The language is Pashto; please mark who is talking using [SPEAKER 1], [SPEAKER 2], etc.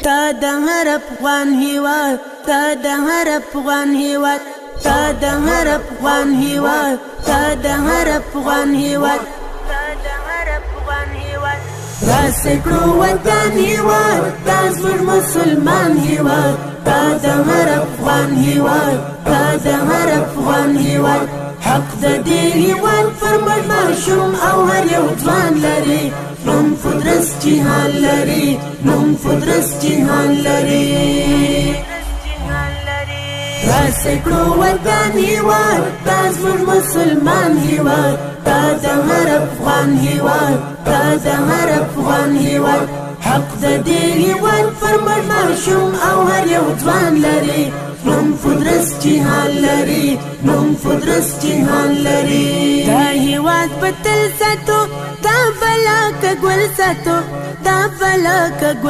[SPEAKER 1] تا د هر افغان هیواد، تا د هر افغان هیواد، تا د هر افغان هیواد، تا د هر افغان هیواد، تا د هر افغان هیواد. راسه کړو وطن هیواد، دا زموږ مسلمان هیواد، تا د هر افغان هیواد، تا د هر افغان هیواد. حق د دې هیواد پر مړ ماشوم او هر یو ځوان لري، نوم قدرت جهان لري، نوم قدرت جهان لري. راسه کړو وطن هیواد، دا زموږ مسلمان هیواد، تا د هر افغان هیواد، تا د هر افغان هیواد. حق د دې هیواد پر مړ ماشوم او هر یو ځوان لري، نوم قدرت جهان لري، نوم قدرت جهان لري. دا هیواد به تل ساتو، دا بلا که ګل ساتو، دا بلا که ګل